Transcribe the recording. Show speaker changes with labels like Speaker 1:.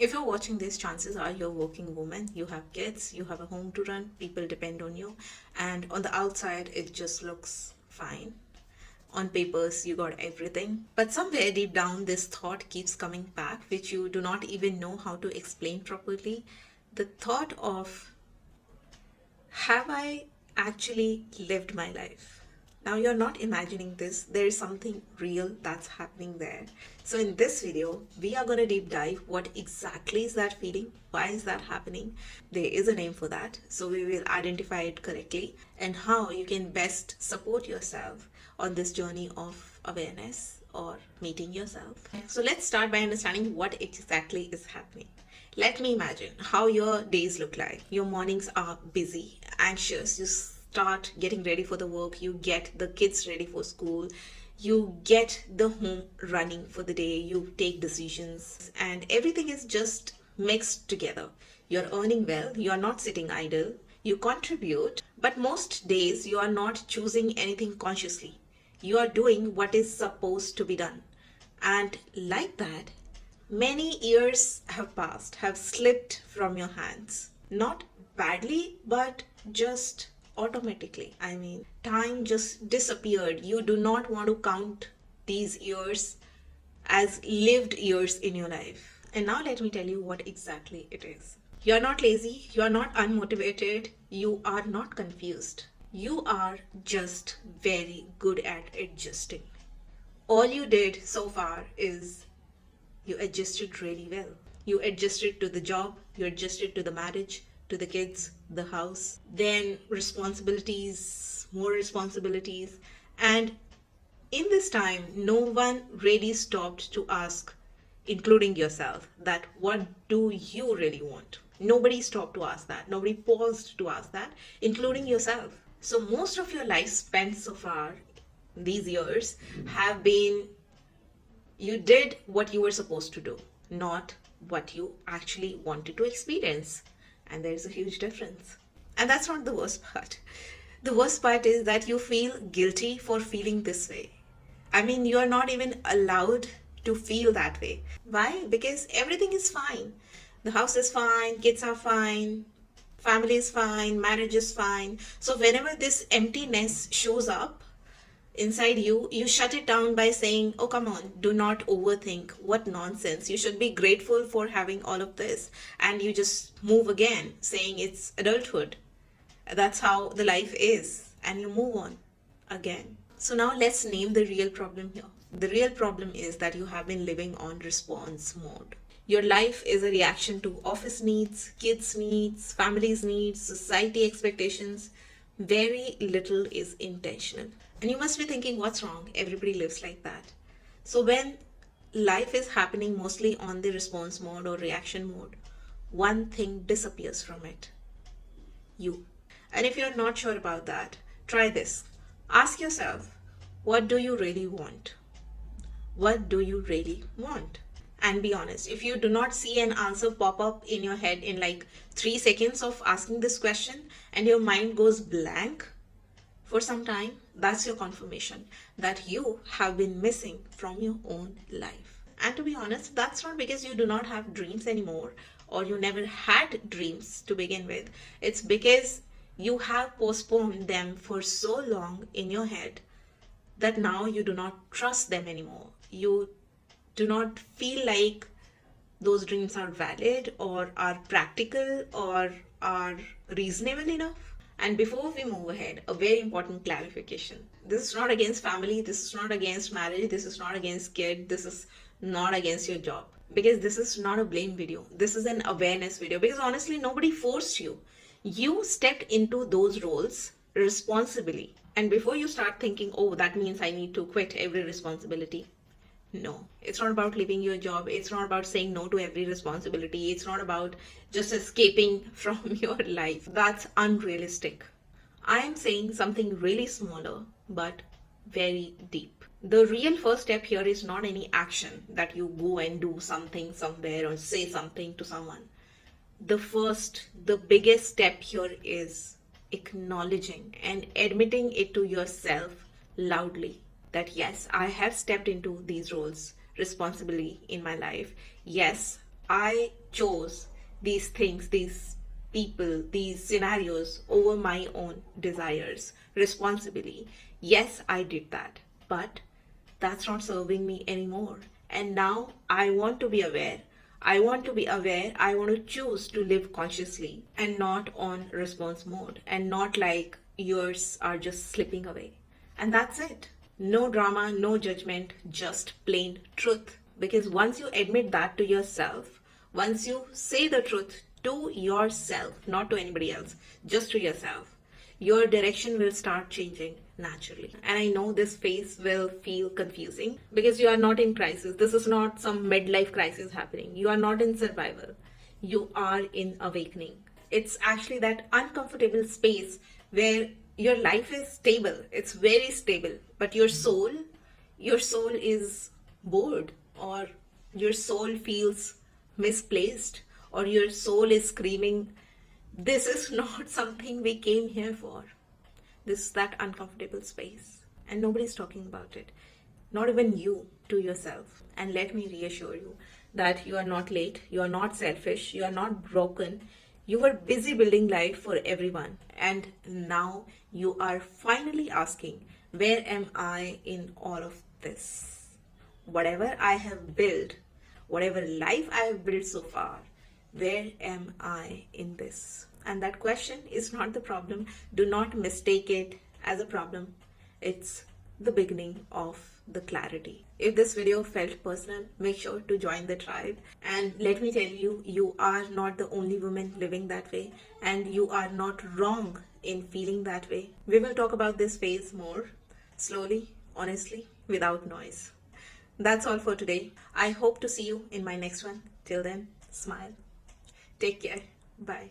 Speaker 1: If you're watching this, chances are you're a working woman, you have kids, you have a home to run, people depend on you, and on the outside, it just looks fine. On papers, you got everything. But somewhere deep down, this thought keeps coming back, which you do not even know how to explain properly. The thought of, have I actually lived my life? Now you're not imagining this, there is something real that's happening there. So in this video, we are going to deep dive what exactly is that feeling, why is that happening. There is a name for that, so we will identify it correctly, and how you can best support yourself on this journey of awareness or meeting yourself. So let's start by understanding what exactly is happening. Let me imagine how your days look like. Your mornings are busy, anxious, you start getting ready for the work, you get the kids ready for school, you get the home running for the day, you take decisions, and everything is just mixed together. You're earning well, you're not sitting idle, you contribute, but most days you are not choosing anything consciously. You are doing what is supposed to be done. And like that, many years have passed, have slipped from your hands. Not badly, but just automatically. I mean, time just disappeared. You do not want to count these years as lived years in your life. And now let me tell you what exactly it is. You are not lazy, you are not unmotivated, you are not confused. You are just very good at adjusting. All you did so far is you adjusted really well. You adjusted to the job, you adjusted to the marriage, to the kids, the house, then responsibilities, more responsibilities. And in this time, no one really stopped to ask, including yourself, that what do you really want? Nobody stopped to ask that. Nobody paused to ask that, including yourself. So most of your life spent so far, these years, have been you did what you were supposed to do, not what you actually wanted to experience. And there's a huge difference. And that's not the worst part. The worst part is that you feel guilty for feeling this way. I mean, you are not even allowed to feel that way. Why? Because everything is fine. The house is fine, kids are fine, family is fine, marriage is fine. So whenever this emptiness shows up inside you, you shut it down by saying, oh, come on, do not overthink. What nonsense. You should be grateful for having all of this. And you just move again, saying it's adulthood. That's how the life is. And you move on again. So now let's name the real problem here. The real problem is that you have been living on response mode. Your life is a reaction to office needs, kids' needs, family's needs, society expectations. Very little is intentional. And you must be thinking, what's wrong? Everybody lives like that. So when life is happening mostly on the response mode or reaction mode, one thing disappears from it. You. And if you're not sure about that, try this. Ask yourself, what do you really want? What do you really want? And be honest. If you do not see an answer pop up in your head in like 3 seconds of asking this question and your mind goes blank for some time, that's your confirmation that you have been missing from your own life. And to be honest, that's not because you do not have dreams anymore or you never had dreams to begin with. It's because you have postponed them for so long in your head that now you do not trust them anymore. You do not feel like those dreams are valid or are practical or are reasonable enough. And before we move ahead, a very important clarification. This is not against family, this is not against marriage, this is not against kid, this is not against your job. Because this is not a blame video. This is an awareness video. Because honestly, nobody forced you. You stepped into those roles responsibly. And before you start thinking, oh, that means I need to quit every responsibility. No, it's not about leaving your job. It's not about saying no to every responsibility. It's not about just escaping from your life. That's unrealistic. I am saying something really smaller, but very deep. The real first step here is not any action that you go and do something somewhere or say something to someone. The biggest step here is acknowledging and admitting it to yourself loudly that yes, I have stepped into these roles responsibly in my life. Yes, I chose these things, these people, these scenarios over my own desires responsibly. Yes, I did that, but that's not serving me anymore. And now I want to be aware. I want to be aware. I want to choose to live consciously and not on response mode and not like years are just slipping away. And that's it. No drama, no judgment, just plain truth. Because once you admit that to yourself, once you say the truth to yourself, not to anybody else, just to yourself, your direction will start changing naturally. And I know this phase will feel confusing because you are not in crisis. This is not some midlife crisis happening. You are not in survival. You are in awakening. It's actually that uncomfortable space where your life is stable. It's very stable, but your soul is bored, or your soul feels misplaced, or your soul is screaming, this is not something we came here for. This is that uncomfortable space. And nobody's talking about it. Not even you to yourself. And let me reassure you that you are not late, you are not selfish, you are not broken. You were busy building life for everyone. And now you are finally asking, where am I in all of this? Whatever I have built, whatever life I have built so far, where am I in this? And that question is not the problem. Do not mistake it as a problem. It's the beginning of the clarity. If this video felt personal, make sure to join the tribe. And let me tell you, you are not the only woman living that way, and you are not wrong in feeling that way. We will talk about this phase more slowly, honestly, without noise. That's all for today. I hope to see you in my next one. Till then, smile. Take care. Bye.